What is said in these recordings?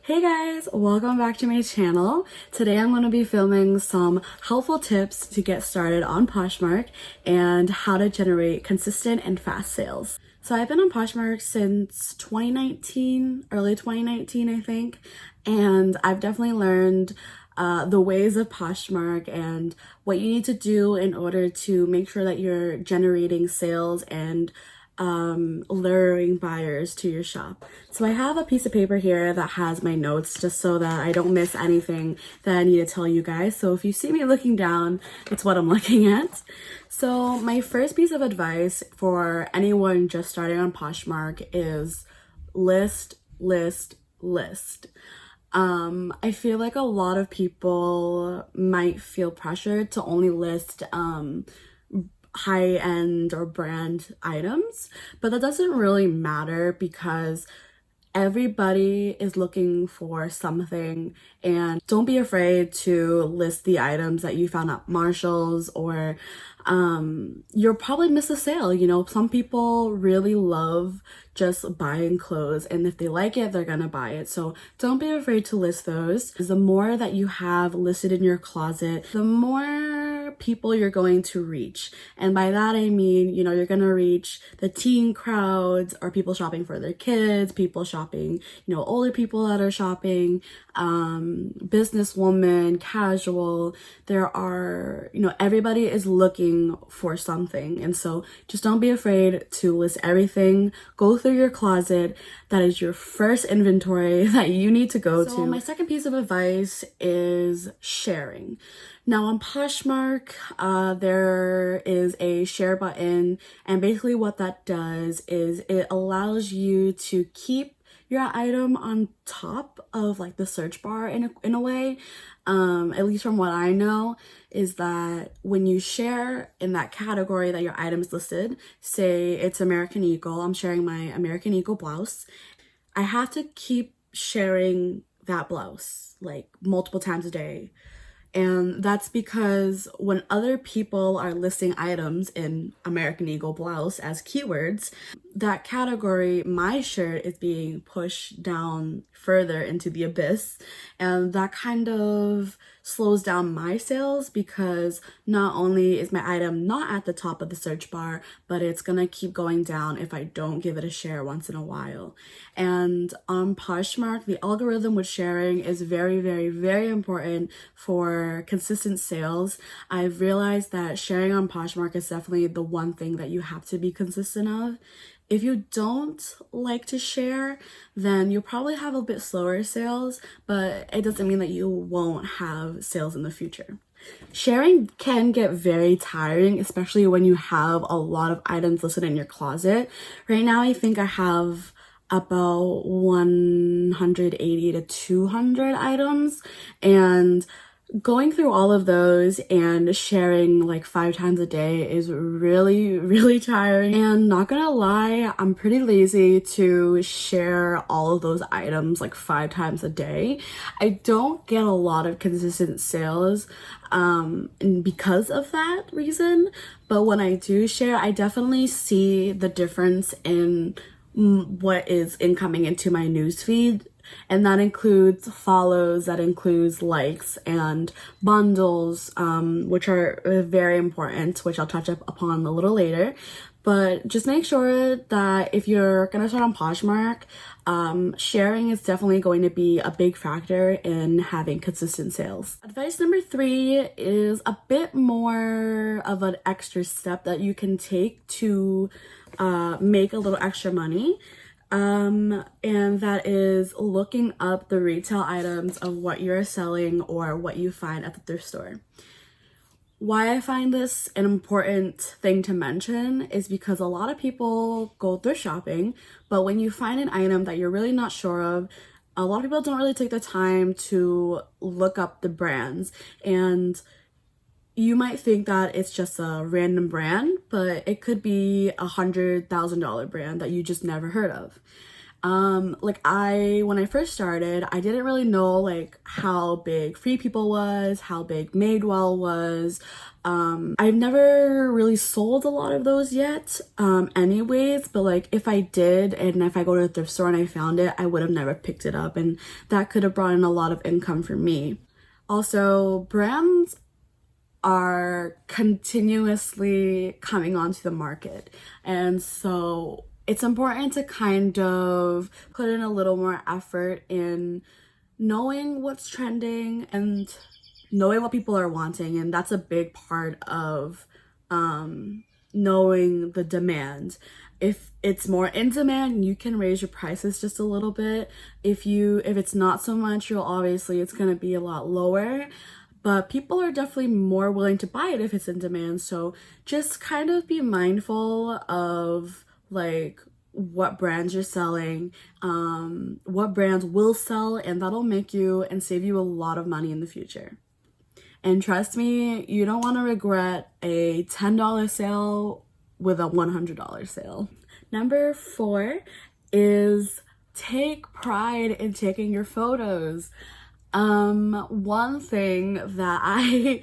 Hey guys, welcome back to my channel. Today I'm going to be filming some helpful tips to get started on Poshmark and how to generate consistent and fast sales. So I've been on Poshmark since 2019, early 2019 I think, and I've definitely learned the ways of Poshmark and what you need to do in order to make sure that you're generating sales and luring buyers to your shop. So I have a piece of paper here that has my notes just so that I don't miss anything that I need to tell you guys. So if you see me looking down, it's what I'm looking at. So my first piece of advice for anyone just starting on Poshmark is list. I feel like a lot of people might feel pressured to only list high-end or brand items, but that doesn't really matter because everybody is looking for something, and don't be afraid to list the items that you found at Marshall's, or you'll probably miss a sale. You know, some people really love just buying clothes, and if they like it, they're gonna buy it. So don't be afraid to list those. The more that you have listed in your closet, the more people you're going to reach. And by that I mean, you know, you're gonna reach the teen crowds, or people shopping for their kids, people shopping, you know, older people that are shopping, businesswoman, casual. There are, you know, everybody is looking for something. And so just don't be afraid to list everything. Go through your closet. That is your first inventory that you need to go to. So my second piece of advice is sharing. Now on Poshmark, there is a share button, and basically what that does is it allows you to keep your item on top of like the search bar in a way. At least from what I know, is that when you share in that category that your item is listed, say it's American Eagle, I'm sharing my American Eagle blouse, I have to keep sharing that blouse like multiple times a day. And that's because when other people are listing items in American Eagle blouse as keywords, that category, my shirt, is being pushed down further into the abyss. And that kind of slows down my sales because not only is my item not at the top of the search bar, but it's gonna keep going down if I don't give it a share once in a while. And on Poshmark, the algorithm with sharing is very, very, very important for consistent sales. I've realized that sharing on Poshmark is definitely the one thing that you have to be consistent of. If you don't like to share, then you'll probably have a bit slower sales, but it doesn't mean that you won't have sales in the future. Sharing can get very tiring, especially when you have a lot of items listed in your closet. Right now, I think I have about 180 to 200 items, and going through all of those and sharing like 5 times a day is really, really tiring. And not gonna lie, I'm pretty lazy to share all of those items like 5 times a day. I don't get a lot of consistent sales and because of that reason, but when I do share, I definitely see the difference in what is incoming into my newsfeed. And that includes follows, that includes likes and bundles, which are very important, which I'll touch upon a little later. But just make sure that if you're gonna start on Poshmark, sharing is definitely going to be a big factor in having consistent sales. Advice number 3 is a bit more of an extra step that you can take to make a little extra money. And that is looking up the retail items of what you're selling or what you find at the thrift store. Why I find this an important thing to mention is because a lot of people go thrift shopping, but when you find an item that you're really not sure of, a lot of people don't really take the time to look up the brands, and you might think that it's just a random brand, but it could be $100,000 brand that you just never heard of. Like when I first started, I didn't really know like how big Free People was, how big Madewell was. I've never really sold a lot of those yet, anyways, but like if I did, and if I go to a thrift store and I found it, I would have never picked it up, and that could have brought in a lot of income for me. Also, brands are continuously coming onto the market, and so it's important to kind of put in a little more effort in knowing what's trending and knowing what people are wanting, and that's a big part of knowing the demand. If it's more in demand, you can raise your prices just a little bit. If it's not so much, it's gonna be a lot lower. But people are definitely more willing to buy it if it's in demand. So just kind of be mindful of like what brands you're selling, what brands will sell, and that'll make you and save you a lot of money in the future. And trust me, you don't want to regret a $10 sale with a $100 sale. Number 4 is take pride in taking your photos. One thing that I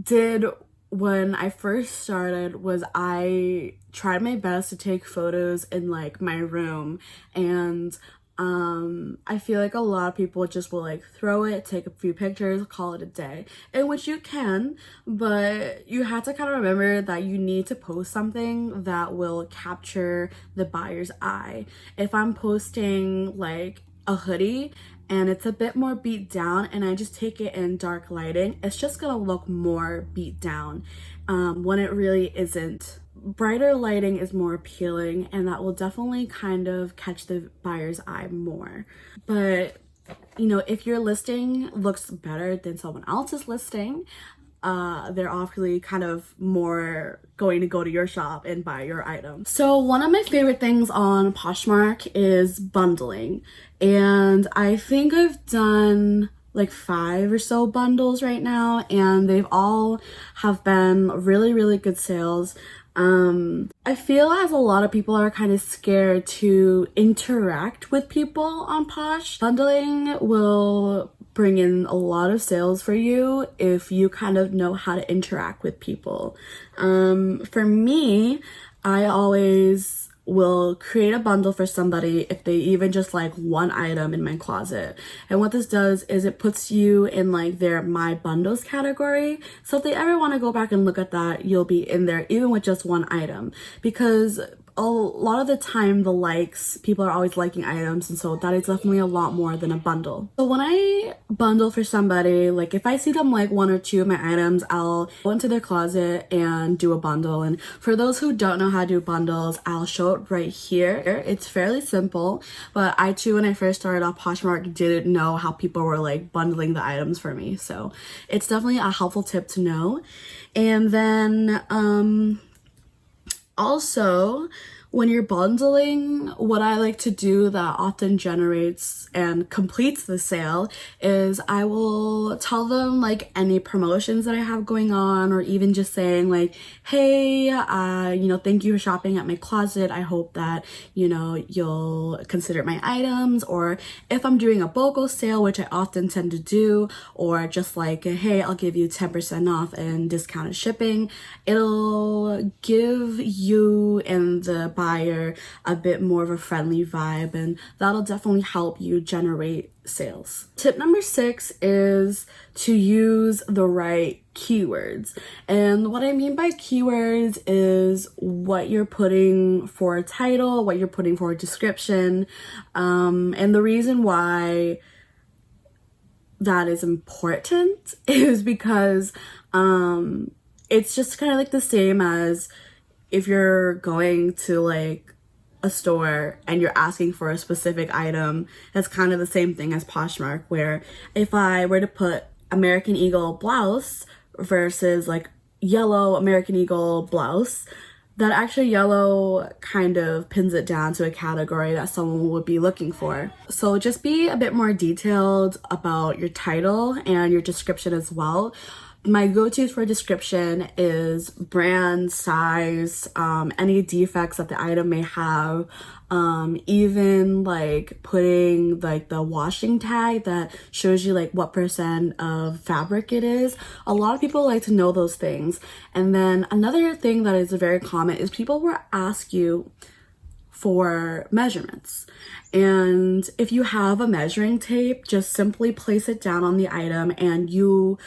did when I first started was I tried my best to take photos in like my room, and I feel like a lot of people just will like throw it, take a few pictures, call it a day, in which you can, but you have to kind of remember that you need to post something that will capture the buyer's eye. If I'm posting like a hoodie and it's a bit more beat down and I just take it in dark lighting, it's just gonna look more beat down when it really isn't. Brighter lighting is more appealing, and that will definitely kind of catch the buyer's eye more. But you know, if your listing looks better than someone else's listing, they're obviously kind of more going to go to your shop and buy your item. So one of my favorite things on Poshmark is bundling, and I think I've done like 5 or so bundles right now, and they've all have been really, really good sales. I feel as a lot of people are kind of scared to interact with people on Posh. Bundling will bring in a lot of sales for you if you kind of know how to interact with people. For me, I always will create a bundle for somebody if they even just like one item in my closet. And what this does is it puts you in like their My Bundles category. So if they ever want to go back and look at that, you'll be in there even with just one item. Because a lot of the time the likes, people are always liking items, and so that is definitely a lot more than a bundle. So when I bundle for somebody, like if I see them like 1 or 2 of my items, I'll go into their closet and do a bundle. And for those who don't know how to do bundles, I'll show it right here. It's fairly simple, but I too, when I first started off Poshmark, didn't know how people were like bundling the items for me. So it's definitely a helpful tip to know. And then also, when you're bundling, what I like to do that often generates and completes the sale is I will tell them like any promotions that I have going on, or even just saying like, hey, you know, thank you for shopping at my closet. I hope that, you know, you'll consider my items. Or if I'm doing a BOGO sale, which I often tend to do, or just like, hey, I'll give you 10% off and discounted shipping, it'll give you and the buyer a bit more of a friendly vibe, and that'll definitely help you generate sales. Tip number 6 is to use the right keywords. And what I mean by keywords is what you're putting for a title, what you're putting for a description, and the reason why that is important is because it's just kind of like the same as if you're going to like a store and you're asking for a specific item. That's kind of the same thing as Poshmark, where if I were to put American Eagle blouse versus like yellow American Eagle blouse, that actually yellow kind of pins it down to a category that someone would be looking for. So just be a bit more detailed about your title and your description as well. my go-tos for description is brand, size, any defects that the item may have, even like putting like the washing tag that shows you like what % of fabric it is. A lot of people like to know those things. And then another thing that is very common is people will ask you for measurements. And if you have a measuring tape, just simply place it down on the item, and you'll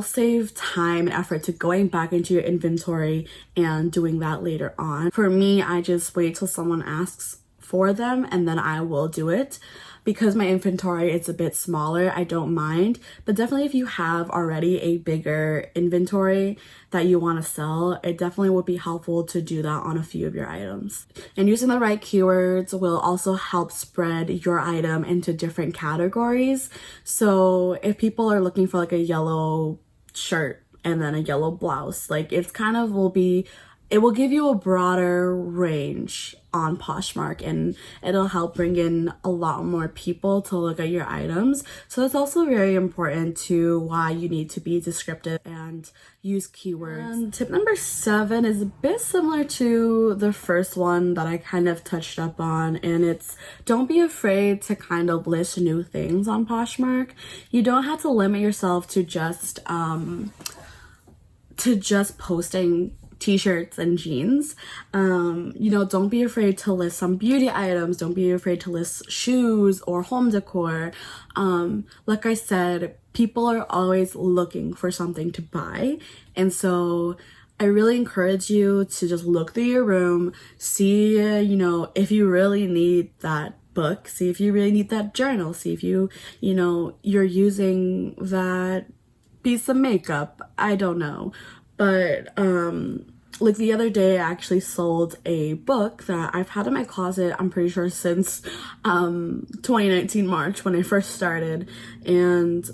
save time and effort to going back into your inventory and doing that later on. For me, I just wait till someone asks for them and then I will do it. Because my inventory is a bit smaller, I don't mind. But definitely if you have already a bigger inventory that you want to sell, it definitely would be helpful to do that on a few of your items. And using the right keywords will also help spread your item into different categories. So if people are looking for like a yellow shirt and then a yellow blouse, like it will give you a broader range on Poshmark, and it'll help bring in a lot more people to look at your items. So that's also very important to why you need to be descriptive and use keywords. And tip number 7 is a bit similar to the first one that I kind of touched up on, and it's don't be afraid to kind of list new things on Poshmark. You don't have to limit yourself to just posting t-shirts and jeans. Don't be afraid to list some beauty items. Don't be afraid to list shoes or home decor. Like I said, people are always looking for something to buy, and so I really encourage you to just look through your room, see if you really need that book, see if you really need that journal, see if you're using that piece of makeup. I don't know. But like the other day, I actually sold a book that I've had in my closet, I'm pretty sure since 2019 March when I first started, and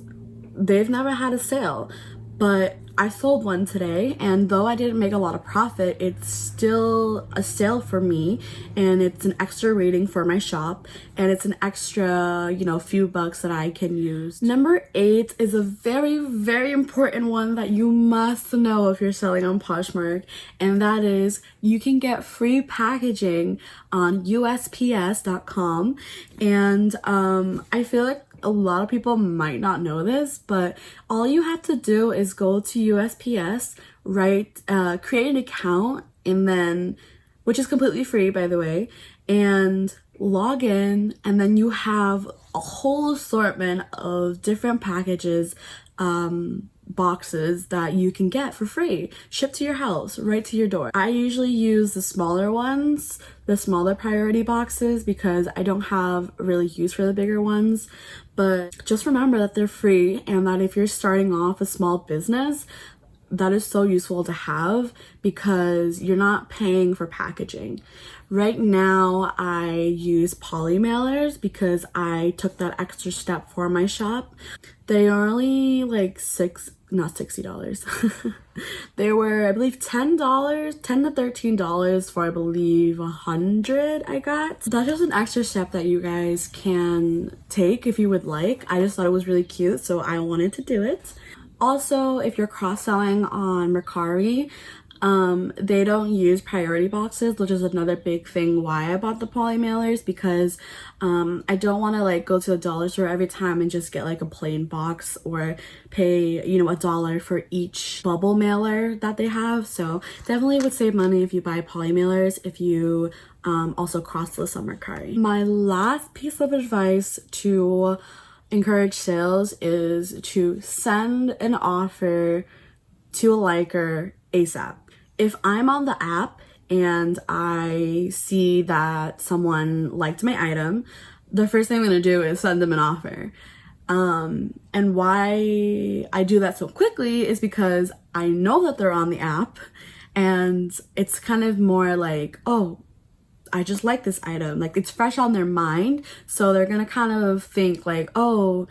they've never had a sale. But I sold one today, and though I didn't make a lot of profit, it's still a sale for me, and it's an extra rating for my shop, and it's an extra, few bucks that I can use. Number 8 is a very, very important one that you must know if you're selling on Poshmark, and that is you can get free packaging on USPS.com, and I feel like a lot of people might not know this, but all you have to do is go to USPS, create an account, and then, which is completely free by the way, and log in, and then you have a whole assortment of different packages, boxes that you can get for free, shipped to your house, right to your door. I usually use the smaller ones, the smaller priority boxes, because I don't have really use for the bigger ones. But just remember that they're free, and that if you're starting off a small business, that is so useful to have because you're not paying for packaging. Right now, I use Polymailers because I took that extra step for my shop. They are only like not $60. They were, I believe, $10 to $13 for, I believe, 100 I got. So that's just an extra step that you guys can take if you would like. I just thought it was really cute, so I wanted to do it. Also, if you're cross-selling on Mercari, they don't use priority boxes, which is another big thing why I bought the Polymailers, because I don't want to like go to the dollar store every time and just get like a plain box or pay $1 for each bubble mailer that they have. So definitely would save money if you buy Polymailers if you also cross-list on Mercari. My last piece of advice to encourage sales is to send an offer to a liker ASAP. If I'm on the app and I see that someone liked my item, the first thing I'm gonna do is send them an offer. And why I do that so quickly is because I know that they're on the app, and it's kind of more like, oh, I just like this item. Like, it's fresh on their mind, so they're gonna kind of think like, oh,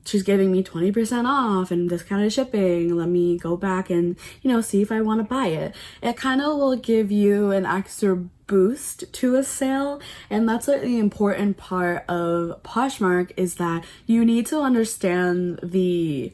she's giving me 20% off and this kind of shipping. Let me go back and, see if I want to buy it. It kind of will give you an extra boost to a sale. And that's the important part of Poshmark, is that you need to understand the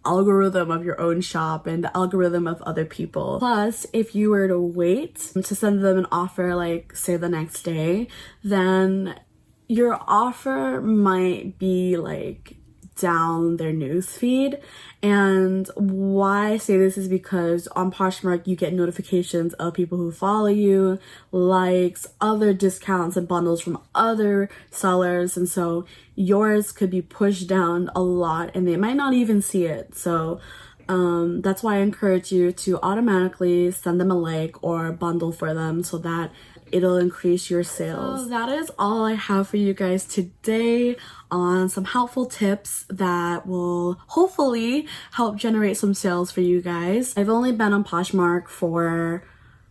algorithm of your own shop and the algorithm of other people. Plus, if you were to wait to send them an offer, like say the next day, then your offer might be like down their newsfeed. And why I say this is because on Poshmark you get notifications of people who follow you, likes, other discounts and bundles from other sellers, and so yours could be pushed down a lot and they might not even see it. So that's why I encourage you to automatically send them a like or bundle for them so that it'll increase your sales. So that is all I have for you guys today on some helpful tips that will hopefully help generate some sales for you guys. I've only been on Poshmark for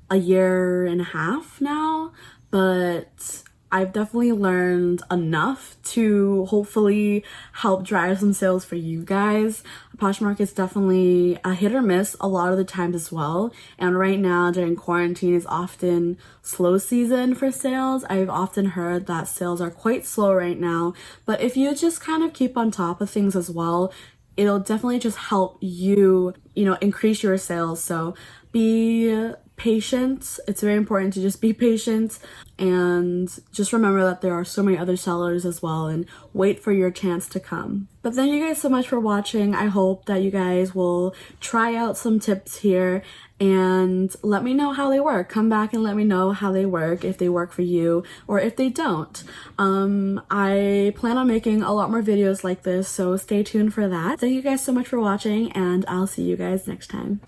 a year and a half now, but I've definitely learned enough to hopefully help drive some sales for you guys. Poshmark is definitely a hit or miss a lot of the times as well. And right now during quarantine is often slow season for sales. I've often heard that sales are quite slow right now. But if you just kind of keep on top of things as well, it'll definitely just help you, increase your sales. So be patient. It's very important to just be patient and just remember that there are so many other sellers as well, and wait for your chance to come. But thank you guys so much for watching. I hope that you guys will try out some tips here and let me know how they work. Come back and let me know how they work, if they work for you or if they don't. I plan on making a lot more videos like this, so stay tuned for that. Thank you guys so much for watching and I'll see you guys next time.